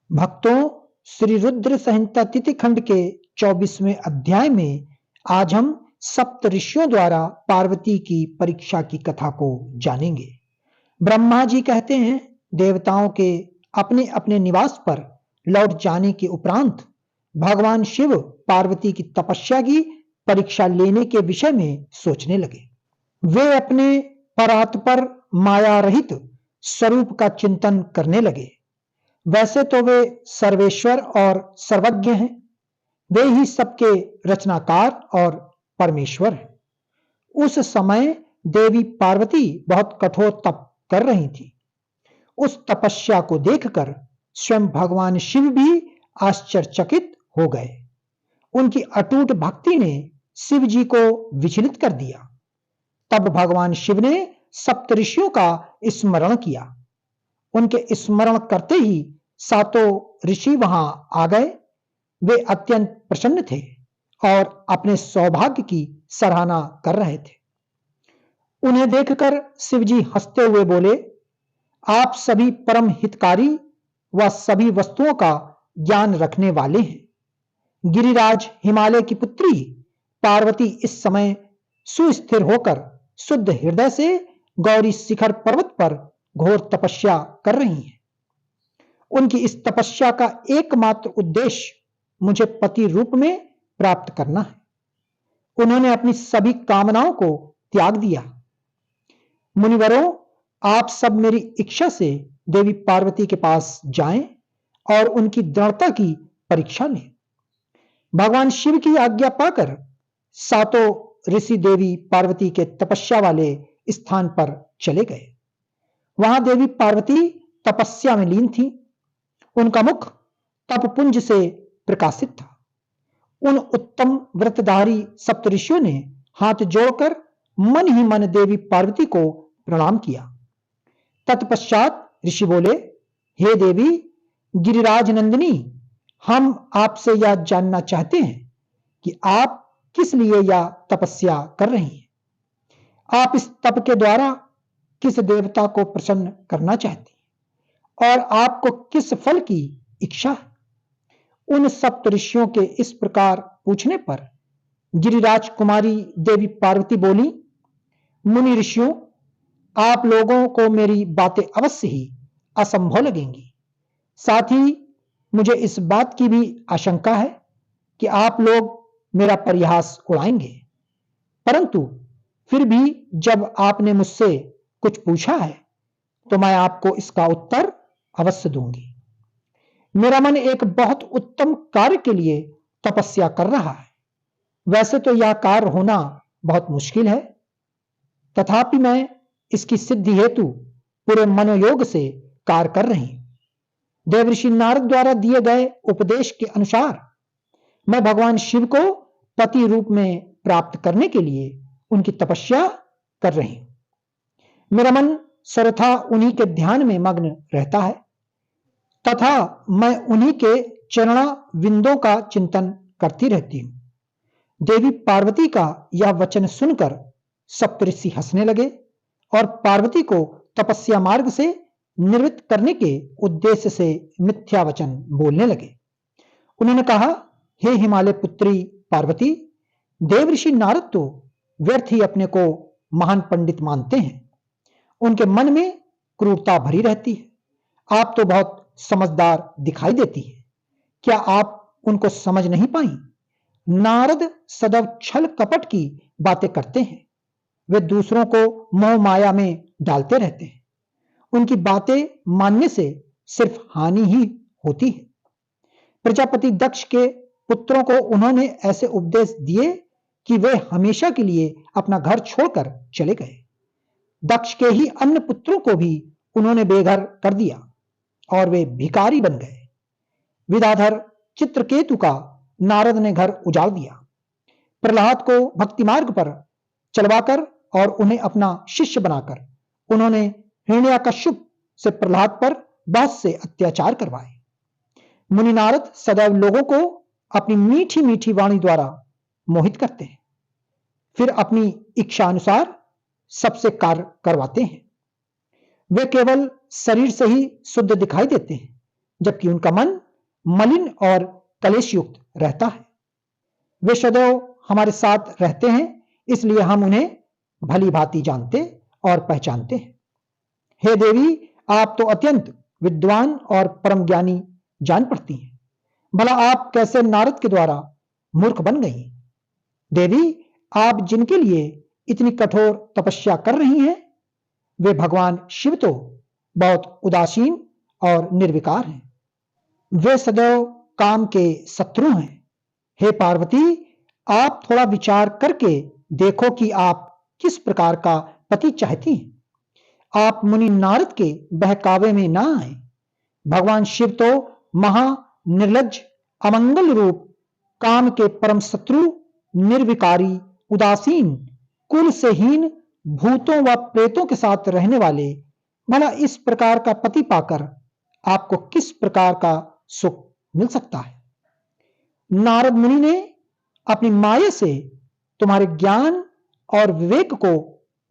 भक्तों, श्री रुद्र संहिता तिथि खंड के 24वें अध्याय में आज हम सप्त ऋषियों द्वारा पार्वती की परीक्षा की कथा को जानेंगे। ब्रह्मा जी कहते हैं, देवताओं के अपने अपने निवास पर लौट जाने के उपरांत भगवान शिव पार्वती की तपस्या की परीक्षा लेने के विषय में सोचने लगे। वे अपने परात्पर माया रहित स्वरूप का चिंतन करने लगे। वैसे तो वे सर्वेश्वर और सर्वज्ञ हैं, वे ही सबके रचनाकार और परमेश्वर हैं। उस समय देवी पार्वती बहुत कठोर तप कर रही थी। उस तपस्या को देखकर स्वयं भगवान शिव भी आश्चर्यचकित हो गए। उनकी अटूट भक्ति ने शिव जी को विचलित कर दिया। तब भगवान शिव ने सप्तऋषियों का स्मरण किया। उनके स्मरण करते ही सातों ऋषि वहां आ गए। वे अत्यंत प्रसन्न थे और अपने सौभाग्य की सराहना कर रहे थे। उन्हें देखकर शिवजी हंसते हुए बोले, आप सभी परम हितकारी व सभी वस्तुओं का ज्ञान रखने वाले हैं। गिरिराज हिमालय की पुत्री पार्वती इस समय सुस्थिर होकर शुद्ध हृदय से गौरी शिखर पर्वत पर घोर तपस्या कर रही हैं। उनकी इस तपस्या का एकमात्र उद्देश्य मुझे पति रूप में प्राप्त करना है। उन्होंने अपनी सभी कामनाओं को त्याग दिया। मुनिवरों, आप सब मेरी इच्छा से देवी पार्वती के पास जाएं और उनकी दृढ़ता की परीक्षा लें। भगवान शिव की आज्ञा पाकर सातों ऋषि देवी पार्वती के तपस्या वाले स्थान पर चले गए। वहां देवी पार्वती तपस्या में लीन थी। उनका मुख तपपुंज से प्रकाशित था। उन उत्तम व्रतधारी सप्तऋषियों ने हाथ जोड़कर मन ही मन देवी पार्वती को प्रणाम किया। तत्पश्चात ऋषि बोले, हे देवी गिरिराज नंदिनी, हम आपसे यह जानना चाहते हैं कि आप किस लिए यह तपस्या कर रही हैं। आप इस तप के द्वारा किस देवता को प्रसन्न करना चाहती हैं और आपको किस फल की इच्छा है। उन सप्त ऋषियों के इस प्रकार पूछने पर गिरिराज कुमारी देवी पार्वती बोली, मुनि ऋषियों, आप लोगों को मेरी बातें अवश्य ही असंभव लगेंगी। साथ ही मुझे इस बात की भी आशंका है कि आप लोग मेरा परिहास उड़ाएंगे, परंतु फिर भी जब आपने मुझसे कुछ पूछा है तो मैं आपको इसका उत्तर अवश्य दूंगी। मेरा मन एक बहुत उत्तम कार्य के लिए तपस्या कर रहा है। वैसे तो यह कार्य होना बहुत मुश्किल है, तथापि मैं इसकी सिद्धि हेतु पूरे मनोयोग से कार्य कर रही हूं। देवर्षि नारद द्वारा दिए गए उपदेश के अनुसार मैं भगवान शिव को पति रूप में प्राप्त करने के लिए उनकी तपस्या कर रही हूं। मेरा मन सर्वथा उन्हीं के ध्यान में मग्न रहता है तथा मैं उन्हीं के चरणा विंदों का चिंतन करती रहती हूं। देवी पार्वती का यह वचन सुनकर सप्तऋषि हंसने लगे और पार्वती को तपस्या मार्ग से निवृत्त करने के उद्देश्य से मिथ्या वचन बोलने लगे। उन्होंने कहा, हे हिमालय पुत्री पार्वती, देवर्षि नारद तो व्यर्थ ही अपने को महान पंडित मानते हैं। उनके मन में क्रूरता भरी रहती है। आप तो बहुत समझदार दिखाई देती है। क्या आप उनको समझ नहीं पाई? नारद सदैव छल कपट की बातें करते हैं। वे दूसरों को मोह माया में डालते रहते हैं। उनकी बातें मानने से सिर्फ हानि ही होती है। प्रजापति दक्ष के पुत्रों को उन्होंने ऐसे उपदेश दिए कि वे हमेशा के लिए अपना घर छोड़कर चले गए। दक्ष के ही अन्य पुत्रों को भी उन्होंने बेघर कर दिया और वे भिखारी बन गए। विद्याधर चित्रकेतु का नारद ने घर उजाड़ दिया। प्रहलाद को भक्ति मार्ग पर चलवाकर और उन्हें अपना शिष्य बनाकर उन्होंने हिरण्याकश्यप से प्रहलाद पर बहुत से अत्याचार करवाए। मुनि नारद सदैव लोगों को अपनी मीठी मीठी वाणी द्वारा मोहित करते हैं, फिर अपनी इच्छा अनुसार सबसे कार्य करवाते हैं। वे केवल शरीर से ही शुद्ध दिखाई देते हैं, जबकि उनका मन मलिन और कलेशयुक्त रहता है। वे सदैव हमारे साथ रहते हैं, इसलिए हम उन्हें भली भांति जानते और पहचानते हैं। हे देवी, आप तो अत्यंत विद्वान और परम ज्ञानी जान पड़ती हैं। भला आप कैसे नारद के द्वारा मूर्ख बन गई? देवी, आप जिनके लिए इतनी कठोर तपस्या कर रही हैं, वे भगवान शिव तो बहुत उदासीन और निर्विकार हैं। वे सदैव काम के शत्रु हैं। हे पार्वती, आप थोड़ा विचार करके देखो कि आप किस प्रकार का पति चाहती हैं। आप मुनि नारद के बहकावे में ना आए। भगवान शिव तो महा निर्लज्ज, अमंगल रूप, काम के परम शत्रु, निर्विकारी, उदासीन, कुल से हीन, भूतों व प्रेतों के साथ रहने वाले। भला इस प्रकार का पति पाकर आपको किस प्रकार का सुख मिल सकता है? नारद मुनि ने अपनी माया से तुम्हारे ज्ञान और विवेक को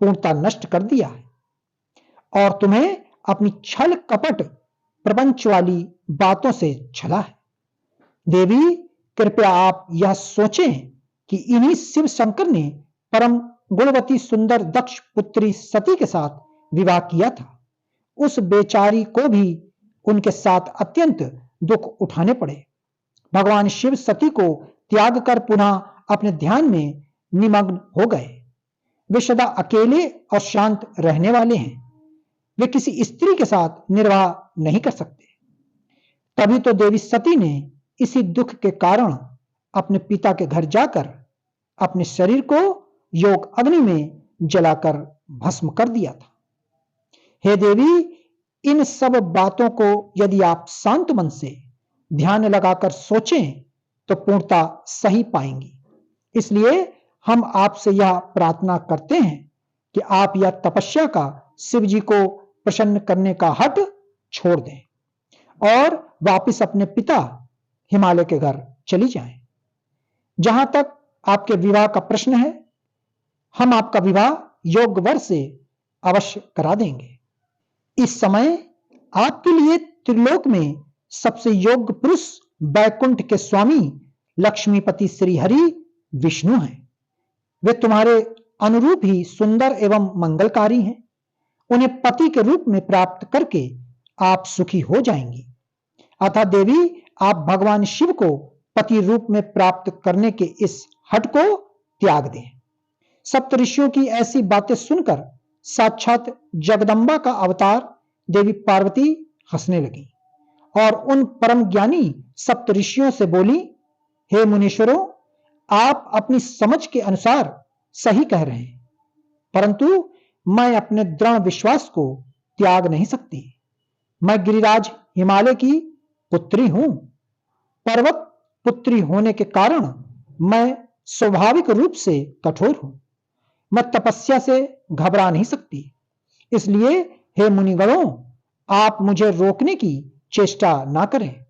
पूर्णतः नष्ट कर दिया है और तुम्हें अपनी छल कपट प्रपंच वाली बातों से छला है। देवी, कृपया आप यह सोचें कि इन्हीं शिव शंकर ने परम गुणवती सुंदर दक्ष पुत्री सती के साथ विवाह किया था। उस बेचारी को भी उनके साथ अत्यंत दुख उठाने पड़े। भगवान शिव सती को त्याग कर पुनः अपने ध्यान में निमग्न हो गए। वे सदा अकेले और शांत रहने वाले हैं। वे किसी स्त्री के साथ निर्वाह नहीं कर सकते। तभी तो देवी सती ने इसी दुख के कारण अपने पिता के घर जाकर अपने शरीर को योग अग्नि में जलाकर भस्म कर दिया था। हे देवी, इन सब बातों को यदि आप शांत मन से ध्यान लगाकर सोचें तो पूर्णता सही पाएंगी। इसलिए हम आपसे यह प्रार्थना करते हैं कि आप यह तपस्या का शिव जी को प्रसन्न करने का हठ छोड़ दें और वापस अपने पिता हिमालय के घर चली जाएं। जहां तक आपके विवाह का प्रश्न है, हम आपका विवाह योग्य वर से अवश्य करा देंगे। इस समय आपके लिए त्रिलोक में सबसे योग्य पुरुष बैकुंठ के स्वामी लक्ष्मीपति श्री हरि विष्णु हैं। वे तुम्हारे अनुरूप ही सुंदर एवं मंगलकारी हैं। उन्हें पति के रूप में प्राप्त करके आप सुखी हो जाएंगी। अतः देवी, आप भगवान शिव को पति रूप में प्राप्त करने के इस हठ को त्याग दें। सप्तऋषियों की ऐसी बातें सुनकर साक्षात जगदम्बा का अवतार देवी पार्वती हंसने लगी और उन परम ज्ञानी सप्तऋषियों से बोली, हे मुनीश्वरों, आप अपनी समझ के अनुसार सही कह रहे हैं, परंतु मैं अपने दृढ़ विश्वास को त्याग नहीं सकती। मैं गिरिराज हिमालय की पुत्री हूं। पर्वत पुत्री होने के कारण मैं स्वाभाविक रूप से कठोर हूं। मैं तपस्या से घबरा नहीं सकती। इसलिए हे मुनिगणों, आप मुझे रोकने की चेष्टा ना करें।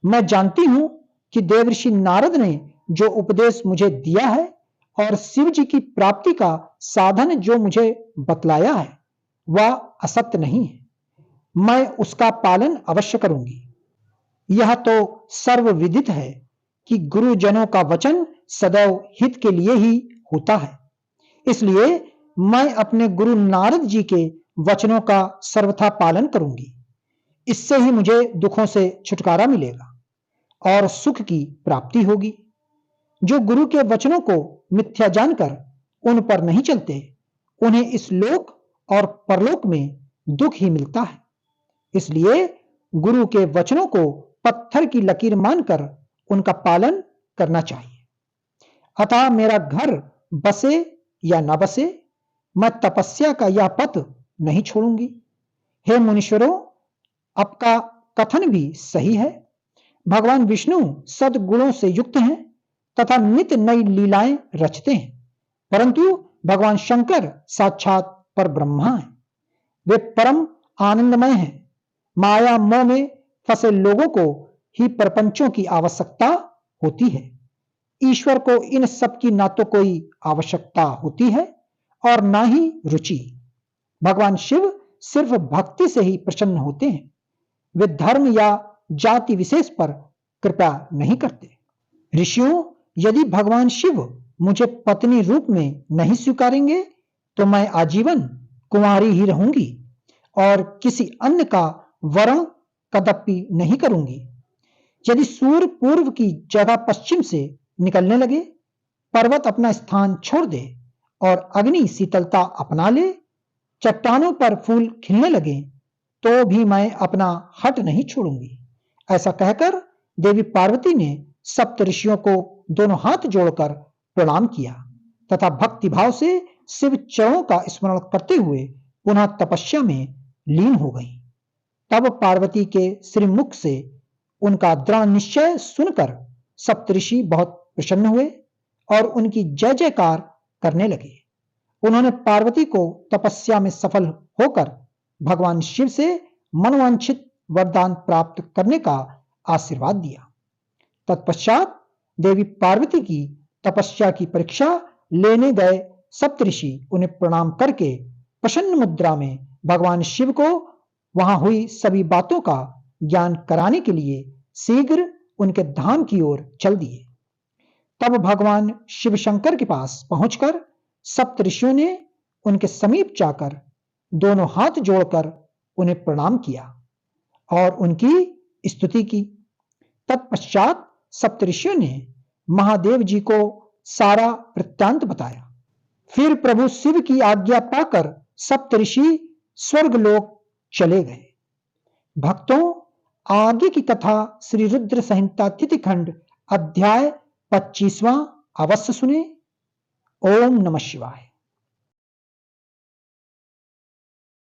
मैं जानती हूं कि देवर्षि नारद ने जो उपदेश मुझे दिया है और शिव जी की प्राप्ति का साधन जो मुझे बतलाया है वह असत्य नहीं है। मैं उसका पालन अवश्य करूंगी। यह तो सर्वविदित है कि गुरुजनों का वचन सदैव हित के लिए ही होता है। इसलिए मैं अपने गुरु नारद जी के वचनों का सर्वथा पालन करूंगी। इससे ही मुझे दुखों से छुटकारा मिलेगा और सुख की प्राप्ति होगी। जो गुरु के वचनों को मिथ्या जानकर उन पर नहीं चलते, उन्हें इस लोक और परलोक में दुख ही मिलता है। इसलिए गुरु के वचनों को पत्थर की लकीर मानकर उनका पालन करना चाहिए। अतः मेरा घर बसे या न बसे, मैं तपस्या का यह पथ नहीं छोड़ूंगी। हे मुनीश्वरों, आपका कथन भी सही है। भगवान विष्णु सद्गुणों से युक्त हैं तथा नित्य नई लीलाएं रचते हैं, परंतु भगवान शंकर साक्षात पर ब्रह्मा हैं। वे परम आनंदमय हैं। माया मोह में फंसे लोगों को ही प्रपंचों की आवश्यकता होती है। ईश्वर को इन सब की ना तो कोई आवश्यकता होती है और ना ही रुचि। भगवान शिव सिर्फ भक्ति से ही प्रसन्न होते हैं। वे धर्म या जाति विशेष पर कृपा नहीं करते। ऋषियों, यदि भगवान शिव मुझे पत्नी रूप में नहीं स्वीकारेंगे तो मैं आजीवन कुंवारी ही रहूंगी और किसी अन्य का वरण कदापि नहीं करूंगी। यदि सूर्य पूर्व की जगह पश्चिम से निकलने लगे, पर्वत अपना स्थान छोड़ दे और अग्नि शीतलता अपना ले, चट्टानों पर फूल खिलने लगे, तो भी मैं अपना हट नहीं छोड़ूंगी। ऐसा कहकर देवी पार्वती ने सप्त ऋषियों को दोनों हाथ जोड़कर प्रणाम किया तथा भक्तिभाव से शिव चरणों का स्मरण करते हुए पुनः तपस्या में लीन हो गई। तब पार्वती के श्रीमुख से उनका दृढ़ निश्चय सुनकर सप्तऋषि बहुत प्रसन्न हुए और उनकी जय जयकार करने लगे। उन्होंने पार्वती को तपस्या में सफल होकर भगवान शिव से मनवांछित वरदान प्राप्त करने का आशीर्वाद दिया। तत्पश्चात देवी पार्वती की तपस्या की परीक्षा लेने गए सप्तऋषि उन्हें प्रणाम करके प्रसन्न मुद्रा में भगवान शिव को वहां हुई सभी बातों का ज्ञान कराने के लिए शीघ्र उनके धाम की ओर चल दिए। तब भगवान शिव शंकर के पास पहुंचकर सप्तऋषियों ने उनके समीप जाकर दोनों हाथ जोड़कर उन्हें प्रणाम किया और उनकी स्तुति की। तत्पश्चात सप्तऋषियों ने महादेव जी को सारा वृत्तांत बताया। फिर प्रभु शिव की आज्ञा पाकर सप्तऋषि स्वर्गलोक चले गए। भक्तों, आगे की कथा श्री रुद्र संहिता तिथि खंड अध्याय 25वां अवश्य सुने। ओम नमः शिवाय।